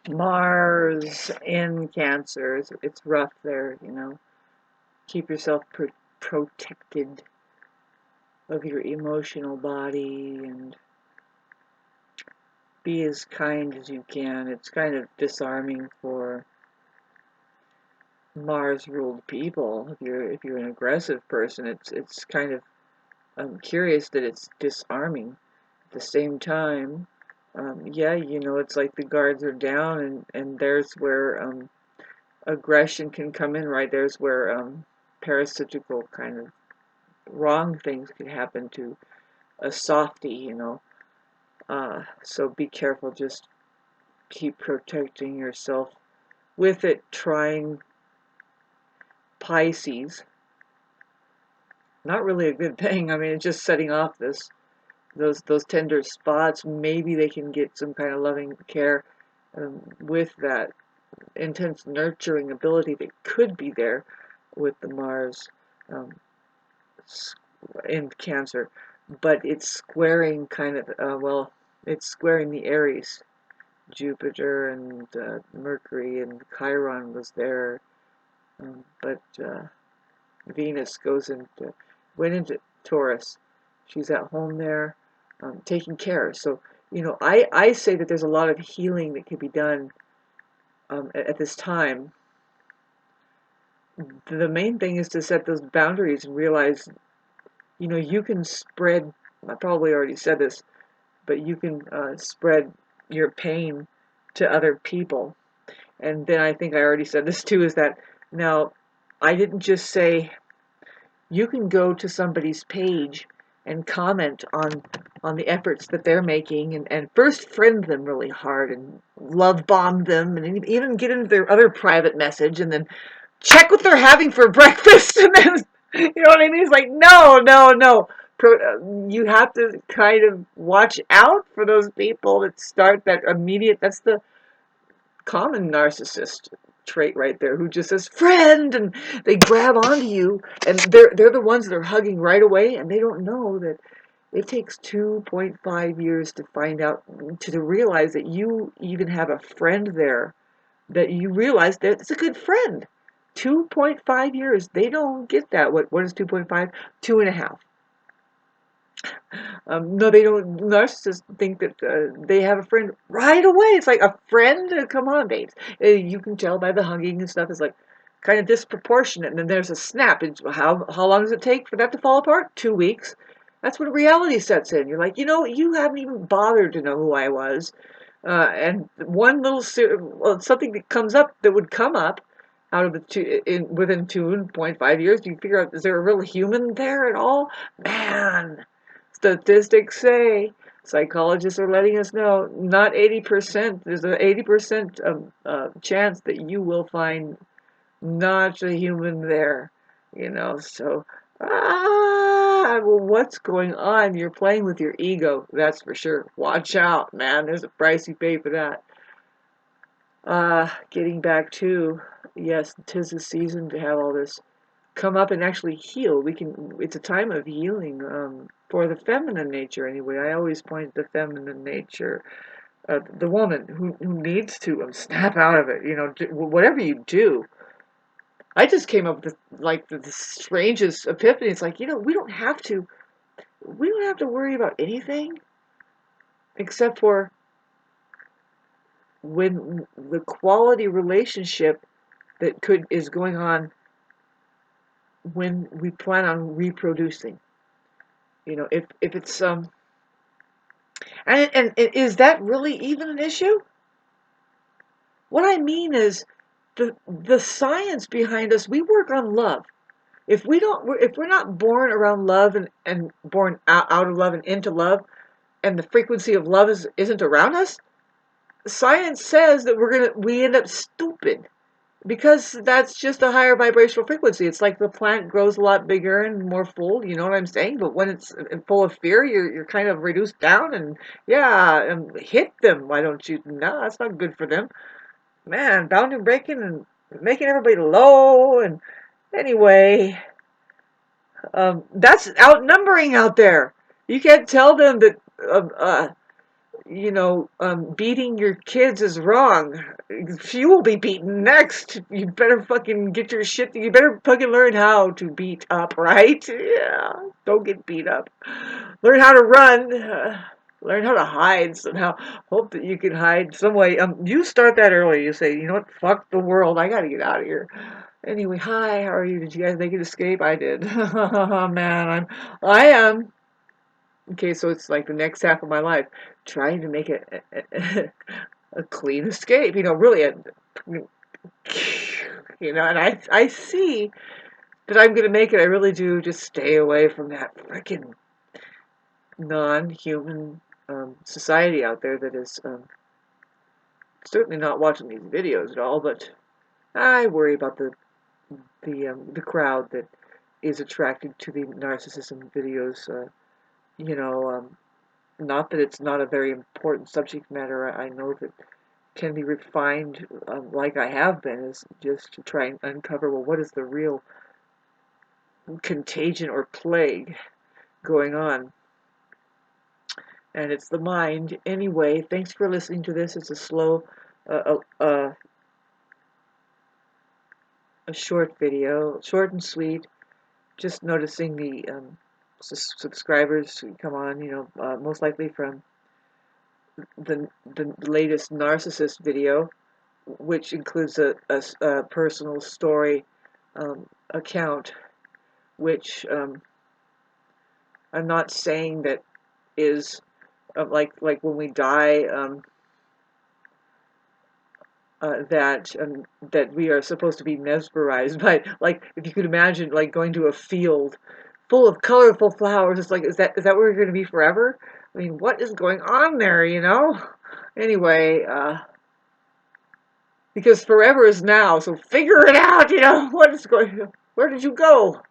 Mars in Cancer. It's rough there, you know. Keep yourself protected of your emotional body and be as kind as you can. It's kind of disarming for Mars-ruled people. If you're an aggressive person, it's kind of, I'm curious that it's disarming. At the same time, yeah, you know, it's like the guards are down, and there's where aggression can come in, right? There's where parasitical kind of wrong things could happen to a softie, you know. So be careful, just keep protecting yourself with it. Trying Pisces, not really a good thing. I mean, it's just setting off those tender spots. Maybe they can get some kind of loving care with that intense nurturing ability that could be there with the Mars um, in Cancer, but it's squaring kind of, well, it's squaring the Aries. Jupiter and Mercury and Chiron was there, but Venus went into Taurus. She's at home there, taking care. So, you know, I say that there's a lot of healing that can be done at this time. The main thing is to set those boundaries and realize, you know, you can spread, I probably already said this, but you can spread your pain to other people. And then I think I already said this too, is that now I didn't just say you can go to somebody's page and comment on the efforts that they're making, and first friend them really hard and love bomb them and even get into their other private message and then check what they're having for breakfast and then, you know what I mean? It's like, no, no, no. You have to kind of watch out for those people that start that immediate, that's the common narcissist trait right there, who just says friend, and they grab onto you, and they're the ones that are hugging right away, and they don't know that it takes 2.5 years to find out, to realize that you even have a friend there, that you realize that it's a good friend. 2.5 years. They don't get that. What is 2.5? 2.5. No, they don't. Narcissists think that they have a friend right away. It's like a friend. Come on, babes. You can tell by the hugging and stuff. It's like kind of disproportionate. And then there's a snap. How long does it take for that to fall apart? 2 weeks. That's when reality sets in. You're like, you know, you haven't even bothered to know who I was. And one little something that comes up, that would come up out of within 2.5 years, you figure out, is there a real human there at all? Man, statistics say, psychologists are letting us know, not 80%. There's an 80% chance that you will find not a human there. You know, so well, what's going on? You're playing with your ego, that's for sure. Watch out, man. There's a price you pay for that. Getting back to, yes, 'tis the season to have all this come up and actually heal. It's a time of healing, for the feminine nature anyway. I always point to the feminine nature, the woman who needs to snap out of it, you know, whatever you do. I just came up with like the strangest epiphany. It's like, you know, we don't have to worry about anything except for when the quality relationship is going on when we plan on reproducing. You know, if it's and is that really even an issue? What I mean is the science behind us. We work on love. If we're not born around love and born out of love and into love, and the frequency of love isn't around us, science says that we end up stupid, because that's just a higher vibrational frequency. It's like the plant grows a lot bigger and more full, you know what I'm saying? But when it's full of fear, you're kind of reduced down, and yeah, and hit them. Why don't you? No, that's not good for them. Man, bounding, breaking, and making everybody low. And anyway, that's outnumbering out there. You can't tell them that. you know, beating your kids is wrong. You will be beaten next. You better fucking get your shit. You better fucking learn how to beat up, right? Yeah, don't get beat up. Learn how to run. Learn how to hide somehow. Hope that you can hide some way. You start that early. You say, you know what? Fuck the world. I gotta get out of here. Anyway, hi. How are you? Did you guys make it escape? I did. Man, I am. Okay, so it's like the next half of my life trying to make it a clean escape. You know, really, you know, and I see that I'm going to make it. I really do. Just stay away from that freaking non-human society out there that is certainly not watching these videos at all. But I worry about the crowd that is attracted to the narcissism videos. You know. Not that it's not a very important subject matter. I know that can be refined, like I have been, is just to try and uncover, well, what is the real contagion or plague going on? And it's the mind. Anyway, thanks for listening to this. It's a slow, a short video, short and sweet. Just noticing the subscribers who come on, you know, most likely from the latest narcissist video, which includes a personal story account, which I'm not saying that is like when we die, that we are supposed to be mesmerized by, like, if you could imagine like going to a field full of colorful flowers. It's like, is that where we're going to be forever? I mean, what is going on there, you know? Anyway, because forever is now, so figure it out, you know, what is going on? Where did you go?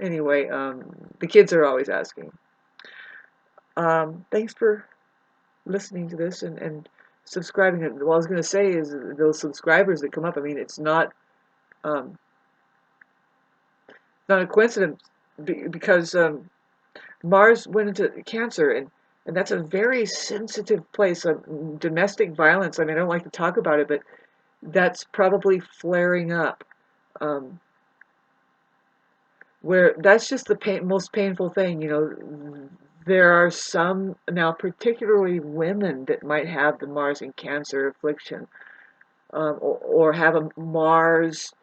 Anyway, the kids are always asking. Thanks for listening to this and subscribing. What I was going to say is those subscribers that come up, I mean, it's not a coincidence because Mars went into Cancer, and that's a very sensitive place. Domestic violence, I mean, I don't like to talk about it, but that's probably flaring up. Where that's just the most painful thing, you know. There are some now, particularly women, that might have the Mars in Cancer affliction, or have a Mars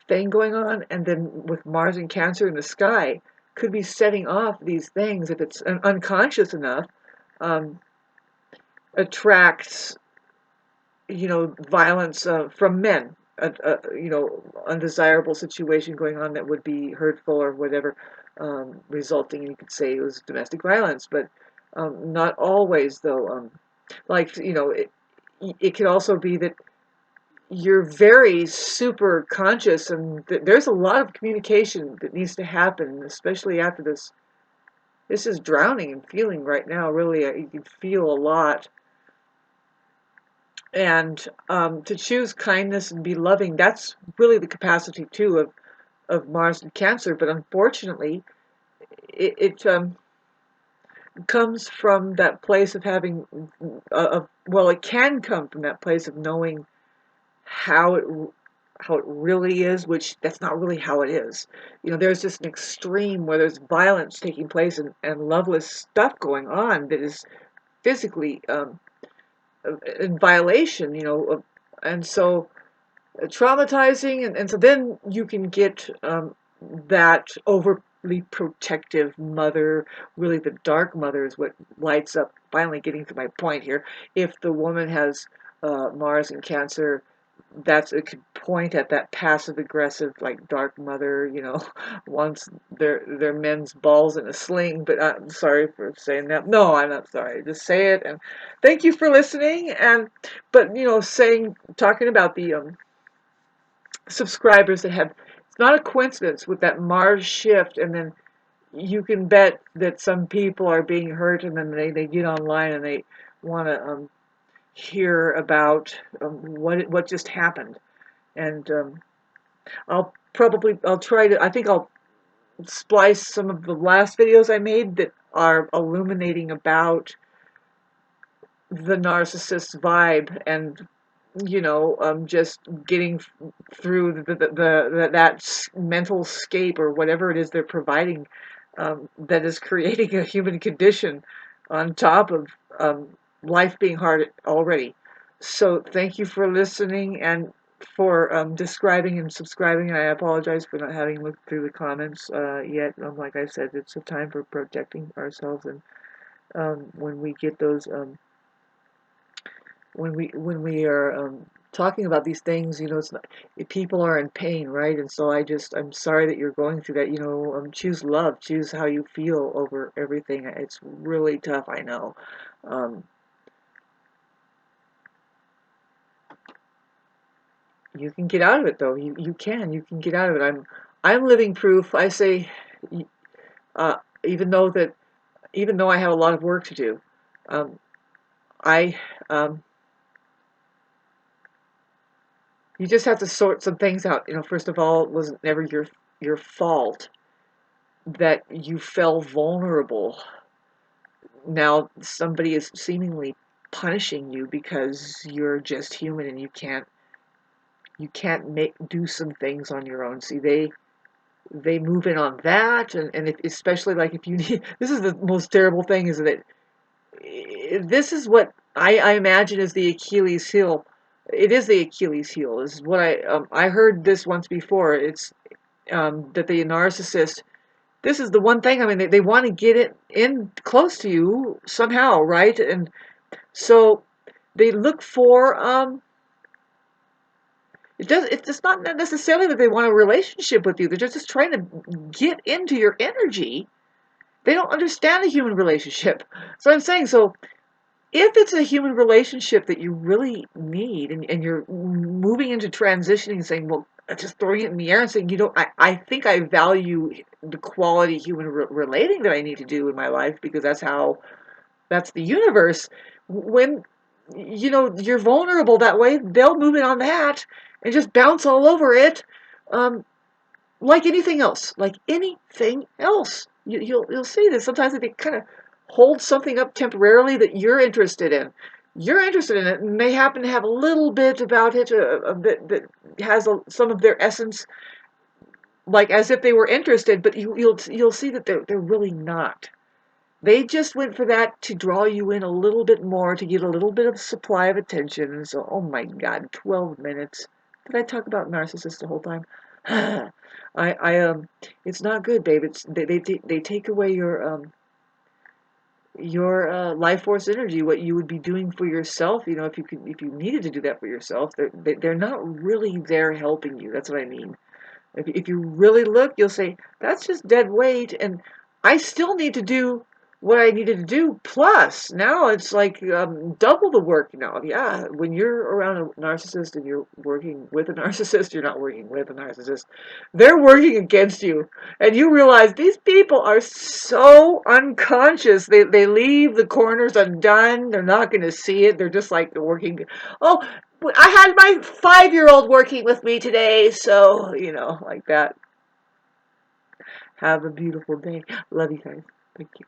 thing going on, and then with Mars in Cancer in the sky, could be setting off these things if it's unconscious enough. Um, Attracts, you know, violence from men. You know, undesirable situation going on that would be hurtful or whatever, resulting, you could say it was domestic violence, but not always though. Like, you know, it could also be that you're very super conscious, and there's a lot of communication that needs to happen, especially after this. This is drowning and feeling right now, really. You can feel a lot. And to choose kindness and be loving, that's really the capacity too of Mars and Cancer. But unfortunately, it comes from that place of having, well, it can come from that place of knowing how it really is, which that's not really how it is. You know, there's just an extreme where there's violence taking place and loveless stuff going on that is physically in violation, you know, and so traumatizing, and so then you can get that overly protective mother. Really, the dark mother is what lights up. Finally, getting to my point here. If the woman has Mars and Cancer, it could point at that passive aggressive, like, dark mother, you know, wants their men's balls in a sling. But I'm sorry for saying that. No, I'm not sorry. Just say it. And thank you for listening. And but you know, talking about the subscribers that have, it's not a coincidence with that Mars shift, and then you can bet that some people are being hurt, and then they get online and they want to hear about what just happened. And I'll try to, I think I'll splice some of the last videos I made that are illuminating about the narcissist's vibe and, you know, just getting through that mental scape or whatever it is they're providing, that is creating a human condition on top of um, life being hard already. So thank you for listening and for describing and subscribing. I apologize for not having looked through the comments yet. Like I said, it's a time for protecting ourselves, and when we get those when we are talking about these things, you know, it's not, people are in pain, right? And so I'm sorry that you're going through that. You know, choose love, choose how you feel over everything. It's really tough, I know. Um, you can get out of it, though. You can get out of it. I'm living proof. I say, uh, even though that even though I have a lot of work to do, um, I you just have to sort some things out. You know, first of all, it was never your fault that you fell vulnerable. Now somebody is seemingly punishing you because you're just human and you can't do some things on your own. See, they move in on that, and especially like if you need, this is the most terrible thing, is that this is what I imagine is the Achilles heel. It is the Achilles heel. Is what I heard this once before. It's that the narcissist. This is the one thing. I mean, they want to get it in close to you somehow, right? And so they look for It's not necessarily that they want a relationship with you. They're just trying to get into your energy. They don't understand a human relationship. So I'm saying, so if it's a human relationship that you really need, and you're moving into transitioning, saying, well, just throwing it in the air and saying, you know, I think I value the quality human relating that I need to do in my life, because that's the universe. When, you know, you're vulnerable that way, they'll move in on that and just bounce all over it. Um, like anything else, you'll see that sometimes they kind of hold something up temporarily that you're interested in. You're interested in it, and they happen to have a little bit about it, that has some of their essence, like as if they were interested. But you'll see that they're really not. They just went for that to draw you in a little bit more, to get a little bit of supply of attention. And so, oh my God, 12 minutes. Did I talk about narcissists the whole time? It's not good, babe. They take away your life force energy, what you would be doing for yourself. You know, if you needed to do that for yourself, they're not really there helping you. That's what I mean. If you really look, you'll say, that's just dead weight, and I still need to do what I needed to do. Plus, now it's like double the work now. Yeah, when you're around a narcissist and you're working with a narcissist, you're not working with a narcissist. They're working against you. And you realize these people are so unconscious. They leave the corners undone. They're not going to see it. They're just like working. Oh, I had my 5-year-old working with me today, so, you know, like that. Have a beautiful day. Love you guys. Thank you.